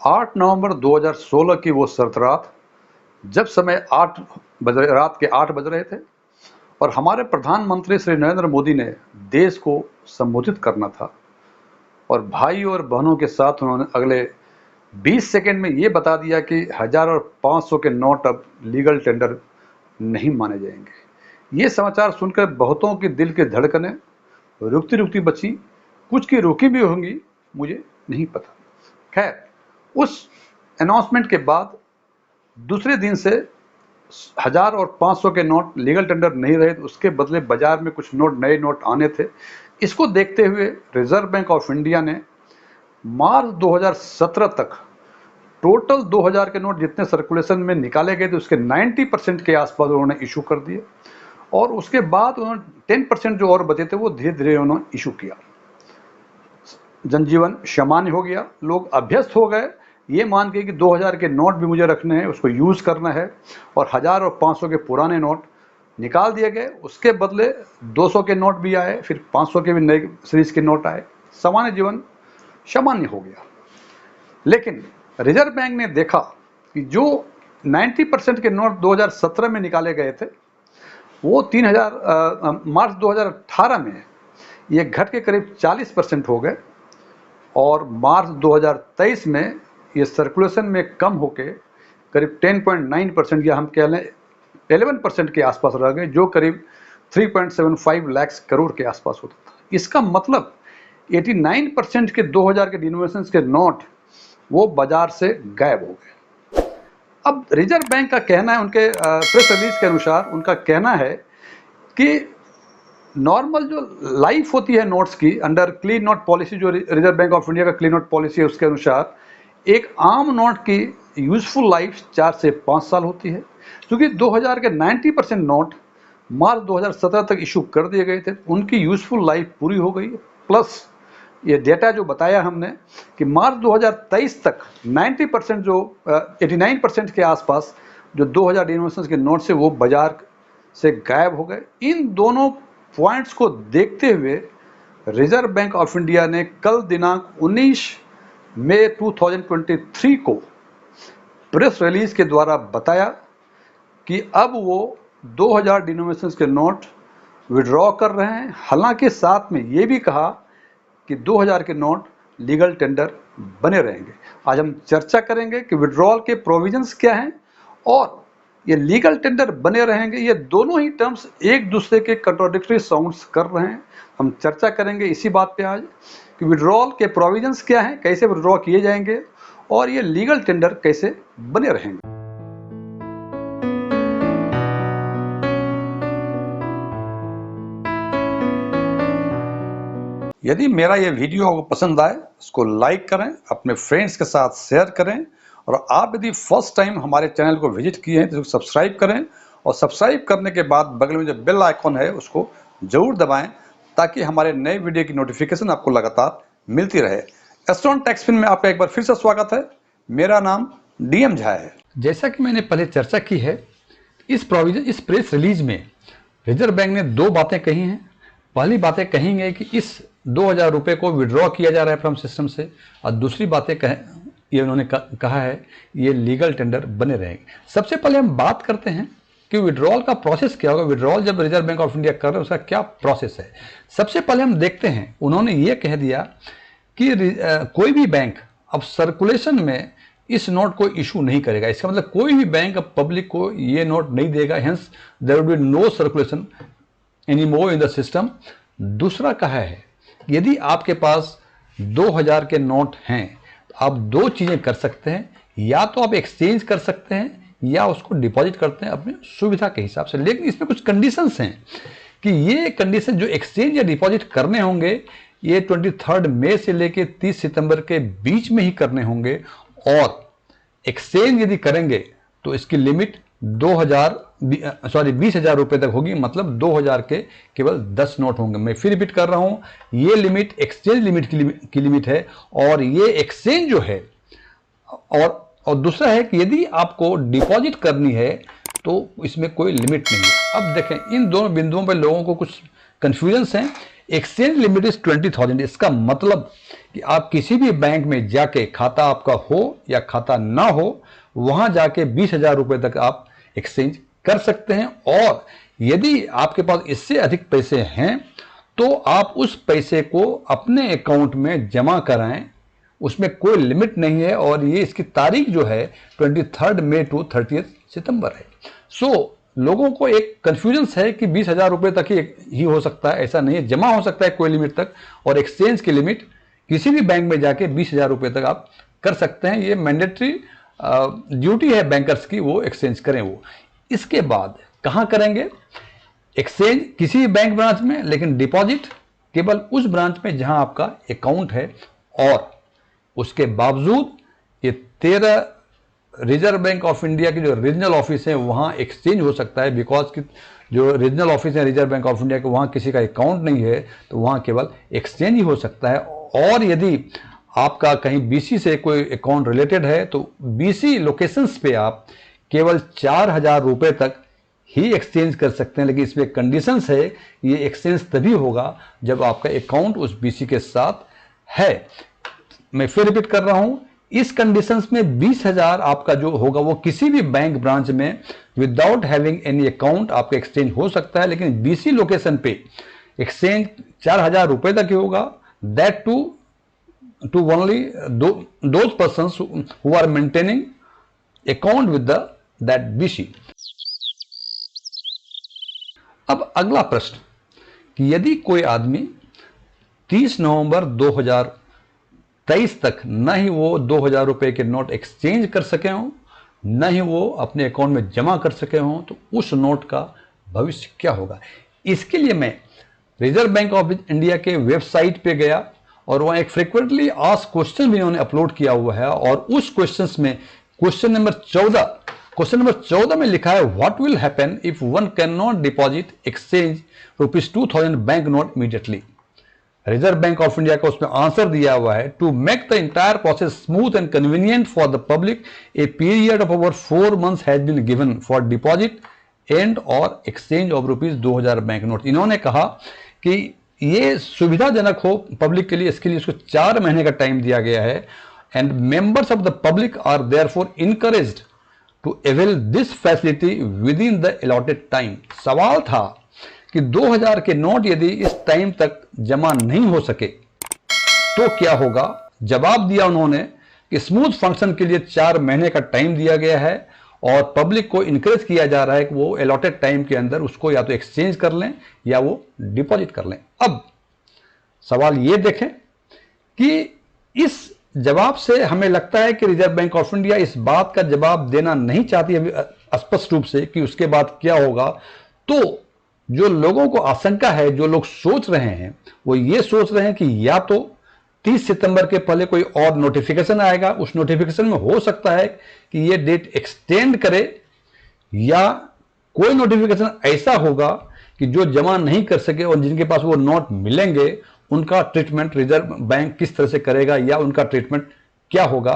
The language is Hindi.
8 नवंबर 2016 की वो सर्द रात, जब समय रात के 8 बज रहे थे और हमारे प्रधानमंत्री श्री नरेंद्र मोदी ने देश को संबोधित करना था और भाई और बहनों के साथ उन्होंने अगले 20 सेकंड में ये बता दिया कि 1000 और 500 के नोट अब लीगल टेंडर नहीं माने जाएंगे। ये समाचार सुनकर बहुतों के दिल की धड़कनें रुकती रुकती बची, कुछ की रुकी भी होंगी, मुझे नहीं पता। खैर, उस अनाउंसमेंट के बाद दूसरे दिन से 1000 और 500 के नोट लीगल टेंडर नहीं रहे, तो उसके बदले बाजार में कुछ नए नोट आने थे। इसको देखते हुए रिजर्व बैंक ऑफ इंडिया ने मार्च 2017 तक टोटल 2000 के नोट जितने सर्कुलेशन में निकाले गए थे उसके 90% के आसपास उन्होंने इशू कर दिए और उसके बाद उन्होंने 10% जो और बचे थे वो धीरे धीरे उन्होंने इशू किया। जनजीवन सामान्य हो गया, लोग अभ्यस्त हो गए ये मान के कि 2000 के नोट भी मुझे रखने हैं, उसको यूज़ करना है, और 1000 और 500 के पुराने नोट निकाल दिए गए। उसके बदले 200 के नोट भी आए, फिर 500 के भी नए सीरीज के नोट आए। सामान्य जीवन सामान्य हो गया। लेकिन रिजर्व बैंक ने देखा कि जो 90% के नोट 2017 में निकाले गए थे वो मार्च 2018 में ये घट के करीब 40% हो गए और मार्च 2023 में ये सर्कुलेशन में कम होके करीब 10.9% या हम कह लें 11% के आसपास रह गए, जो करीब 3.75 लाख करोड़ के आसपास होता था। इसका मतलब 89% के 2000 के डिनोमिनेशंस के नोट वो बाजार से गायब हो गए। अब रिजर्व बैंक का कहना है, उनके प्रेस रिलीज के अनुसार उनका कहना है कि नॉर्मल जो लाइफ होती है नोट्स की अंडर क्लीन नोट पॉलिसी, जो रिजर्व बैंक ऑफ इंडिया का क्लीन नोट पॉलिसी है, उसके अनुसार एक आम नोट की यूजफुल लाइफ 4 से 5 साल होती है। क्योंकि 2000 के 90% नोट मार्च 2017 तक इशू कर दिए गए थे, उनकी यूजफुल लाइफ पूरी हो गई। प्लस ये डेटा जो बताया हमने कि मार्च 2023 तक 90% जो 89% के आसपास जो 2000 डिनोमिनेशंस के नोट से वो बाजार से गायब हो गए। इन दोनों पॉइंट्स को देखते हुए रिजर्व बैंक ऑफ इंडिया ने कल दिनांक 19 मई 2023 को प्रेस रिलीज के द्वारा बताया कि अब वो 2000 डिनोमिनेशंस के नोट विड्रॉ कर रहे हैं। हालांकि साथ में ये भी कहा कि 2000 के नोट लीगल टेंडर बने रहेंगे। आज हम चर्चा करेंगे कि विड्रॉल के प्रोविजंस क्या हैं और ये लीगल टेंडर बने रहेंगे। ये दोनों ही टर्म्स एक दूसरे के कंट्राडिक्टरी साउंड्स कर रहे हैं। हम चर्चा करेंगे इसी बात पे आज कि विड्रॉल के प्रोविजंस क्या हैं, कैसे विड्रॉ किए जाएंगे और ये लीगल टेंडर कैसे बने रहेंगे। यदि मेरा ये वीडियो आपको पसंद आए, इसको लाइक करें, अपने फ्रेंड्स के साथ शेयर करें, और आप यदि फर्स्ट टाइम हमारे चैनल को विजिट किए हैं तो इसको सब्सक्राइब करें, और सब्सक्राइब करने के बाद बगल में जो बेल आइकॉन है उसको जरूर दबाएं ताकि हमारे नए वीडियो की नोटिफिकेशन आपको लगातार मिलती रहे। एस्ट्रॉन टेक्सफिन में आपका एक बार फिर से स्वागत है। मेरा नाम डीएम झा है। जैसा कि मैंने पहले चर्चा की है, इस प्रेस रिलीज में रिजर्व बैंक ने 2 बातें कही हैं। पहली बातें कहेंगे कि इस 2000 रुपये को विड्रॉ किया जा रहा है फ्रॉम सिस्टम से, और दूसरी बातें ये उन्होंने कहा है ये लीगल टेंडर बने रहेंगे। सबसे पहले हम बात करते हैं कि विड्रॉल का प्रोसेस क्या होगा। विड्रॉल जब रिजर्व बैंक ऑफ इंडिया कर रहे हैं उसका क्या प्रोसेस है। सबसे पहले हम देखते हैं, उन्होंने ये कह दिया कि कोई भी बैंक अब सर्कुलेशन में इस नोट को इशू नहीं करेगा। इसका मतलब कोई भी बैंक अब पब्लिक को ये नोट नहीं देगा। Hence there will be no circulation any more in the system. दूसरा कहा है यदि आपके पास 2000 के नोट हैं तो आप 2 चीज़ें कर सकते हैं, या तो आप एक्सचेंज कर सकते हैं या उसको डिपॉजिट करते हैं अपनी सुविधा के हिसाब से। लेकिन इसमें कुछ कंडीशंस हैं कि ये कंडीशन जो एक्सचेंज या डिपॉजिट करने होंगे ये 23 मई से लेकर 30 सितंबर के बीच में ही करने होंगे, और एक्सचेंज यदि करेंगे तो इसकी लिमिट 20,000 रुपए तक होगी। मतलब 2000 के केवल 10 नोट होंगे। मैं फिर रिपीट कर रहा हूं, ये लिमिट एक्सचेंज लिमिट की लिमिट है, और ये एक्सचेंज जो है, और दूसरा है कि यदि आपको डिपॉजिट करनी है तो इसमें कोई लिमिट नहीं है। अब देखें, इन दोनों बिंदुओं पर लोगों को कुछ कंफ्यूजन है। Exchange limit is 20,000। इसका मतलब कि आप किसी भी बैंक में जाके, खाता आपका हो या खाता ना हो, वहां जाके 20,000 रुपए तक आप एक्सचेंज कर सकते हैं। और यदि आपके पास इससे अधिक पैसे हैं तो आप उस पैसे को अपने अकाउंट में जमा कराएं, उसमें कोई लिमिट नहीं है। और ये इसकी तारीख जो है 23 मई टू 30 सितंबर है। सो लोगों को एक कंफ्यूजन है कि 20,000 रुपए तक ही हो सकता है, ऐसा नहीं है, जमा हो सकता है कोई लिमिट तक, और एक्सचेंज की लिमिट किसी भी बैंक में जाके 20,000 रुपए तक आप कर सकते हैं। ये मैंडेटरी ड्यूटी है बैंकर्स की, वो एक्सचेंज करें। वो इसके बाद कहां करेंगे? एक्सचेंज किसी भी बैंक ब्रांच में, लेकिन डिपॉजिट केवल उस ब्रांच में जहां आपका अकाउंट है। और उसके बावजूद ये 13 रिजर्व बैंक ऑफ इंडिया के जो रीजनल ऑफिस है वहां एक्सचेंज हो सकता है, बिकॉज कि जो रीजनल ऑफिस है रिजर्व बैंक ऑफ इंडिया के, वहां किसी का अकाउंट नहीं है, तो वहां केवल एक्सचेंज ही हो सकता है। और यदि आपका कहीं बीसी से कोई अकाउंट रिलेटेड है तो बीसी लोकेशंस पे आप केवल 4,000 रुपए तक ही एक्सचेंज कर सकते हैं। लेकिन इसमें कंडीशंस है, ये एक्सचेंज तभी होगा जब आपका अकाउंट उस बीसी के साथ है। मैं फिर रिपीट कर रहा हूं, इस कंडीशंस में 20,000 आपका जो होगा वो किसी भी बैंक ब्रांच में विदाउट हैविंग एनी अकाउंट आपका एक्सचेंज हो सकता है। लेकिन बीसी लोकेशन पे एक्सचेंज 4,000 रुपए तक ही होगा, that too only those persons who are maintaining account with that BC. अब अगला प्रश्न कि यदि कोई आदमी 30 नवंबर 2023 तक न ही वो 2,000 रुपए के नोट एक्सचेंज कर सके हों, न ही वो अपने अकाउंट में जमा कर सके हों, तो उस नोट का भविष्य क्या होगा? इसके लिए मैं रिजर्व बैंक ऑफ इंडिया के वेबसाइट पे गया और वहाँ एक फ्रिक्वेंटली आस्क्ड क्वेश्चन भी इन्होंने अपलोड किया हुआ है। और उस क्वेश्चंस में क्वेश्चन नंबर 14 में लिखा है, what will happen if one can not deposit exchange ₹2,000 bank note immediately. Reserve Bank of India का उसमें आंसर दिया हुआ है, to make the entire process smooth and convenient for the public a period of over 4 months has been given for deposit and और एक्सचेंज ऑफ ₹2,000 बैंक नोट। इन्होंने कहा कि ये सुविधाजनक हो पब्लिक के लिए, इसके लिए इसको 4 महीने का टाइम दिया गया है। And members of the public are therefore encouraged to avail this facility within the allotted time. सवाल था कि 2,000 के नोट यदि इस टाइम तक जमा नहीं हो सके तो क्या होगा? जवाब दिया उन्होंने कि स्मूथ फंक्शन के लिए 4 महीने का टाइम दिया गया है और पब्लिक को इनकरेज किया जा रहा है कि वो अलॉटेड टाइम के अंदर उसको या तो एक्सचेंज कर लें या वो डिपॉजिट कर लें। अब सवाल ये देखें कि इस जवाब से हमें लगता है कि रिजर्व बैंक ऑफ इंडिया इस बात का जवाब देना नहीं चाहती अभी स्पष्ट रूप से कि उसके बाद क्या होगा। तो जो लोगों को आशंका है, जो लोग सोच रहे हैं, वो ये सोच रहे हैं कि या तो 30 सितंबर के पहले कोई और नोटिफिकेशन आएगा, उस नोटिफिकेशन में हो सकता है कि ये डेट एक्सटेंड करे, या कोई नोटिफिकेशन ऐसा होगा कि जो जमा नहीं कर सके और जिनके पास वो नोट मिलेंगे उनका ट्रीटमेंट रिजर्व बैंक किस तरह से करेगा या उनका ट्रीटमेंट क्या होगा,